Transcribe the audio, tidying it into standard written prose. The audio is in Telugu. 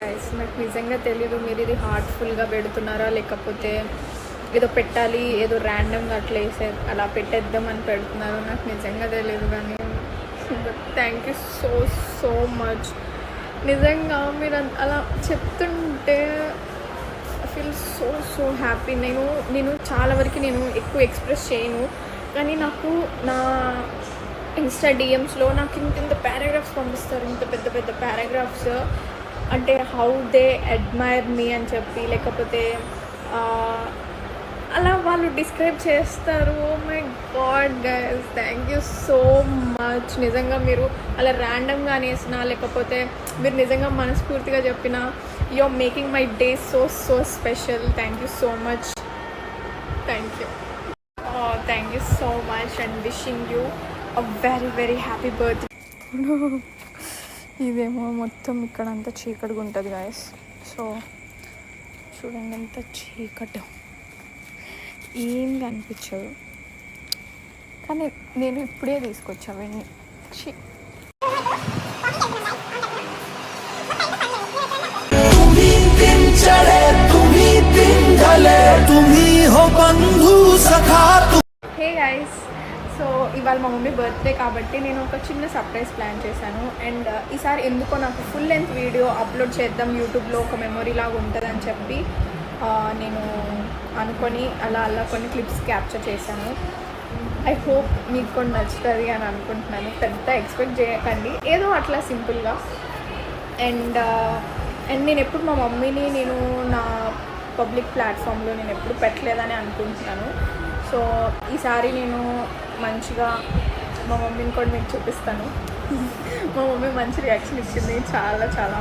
గైస్ నాకు నిజంగా తెలీదు మీరు ఇది హార్ట్ఫుల్గా పెడుతున్నారా లేకపోతే ఏదో పెట్టాలి ఏదో ర్యాండమ్గా అట్లా అలా పెట్టేద్దామని పెడుతున్నారు నాకు నిజంగా తెలియదు. కానీ thank you so so much. నిజంగా మీరు అలా చెప్తుంటే I feel so so happy. నేను చాలా వరకు నేను ఎక్కువ ఎక్స్ప్రెస్ చేయను, కానీ నాకు నా ఇన్స్టా డిఎమ్స్లో నాకు ఇంత పారాగ్రాఫ్స్ పంపిస్తారు, ఇంత పెద్ద పెద్ద పారాగ్రాఫ్స్. అంటే హౌ దే అడ్మైర్ మీ అని చెప్పి, లేకపోతే అలా వాళ్ళు డిస్క్రైబ్ చేస్తారు. Oh my God guys, thank you so much. నిజంగా మీరు అలా ర్యాండమ్గా అనేసినా లేకపోతే మీరు నిజంగా మనస్ఫూర్తిగా చెప్పిన you are making my day so so special. Thank you so much. Thank you. Thank you so much and wishing you a very very happy birthday. ఇదేమో మొత్తం ఇక్కడ అంతా చీకటిగా ఉంటుంది గాయస్. సో చూడండి ఎంత చీకటి, ఏం కనిపించదు. కానీ నేను ఇప్పుడే తీసుకొచ్చా అవన్నీ. హే గైస్, సో ఇవాళ మా మమ్మీ బర్త్డే కాబట్టి నేను ఒక చిన్న సర్ప్రైజ్ ప్లాన్ చేశాను. అండ్ ఈసారి ఎందుకో నాకు ఫుల్ లెంత్ వీడియో అప్లోడ్ చేద్దాం యూట్యూబ్లో, ఒక మెమొరీ లాగా ఉంటుందని చెప్పి నేను అనుకొని అలా కొన్ని క్లిప్స్ క్యాప్చర్ చేశాను. ఐ హోప్ మీకు కూడా నచ్చుతుంది అని అనుకుంటున్నాను. పెద్ద ఎక్స్పెక్ట్ చేయకండి, ఏదో అట్లా సింపుల్గా. అండ్ నేను ఎప్పుడు మా మమ్మీని నేను నా పబ్లిక్ ప్లాట్ఫామ్లో నేను ఎప్పుడు పెట్టలేదని అనుకుంటున్నాను. సో ఈసారి నేను మంచిగా మా మమ్మీని కూడా మీకు చూపిస్తాను. మా మమ్మీ మంచి రియాక్షన్ ఇచ్చింది, చాలా చాలా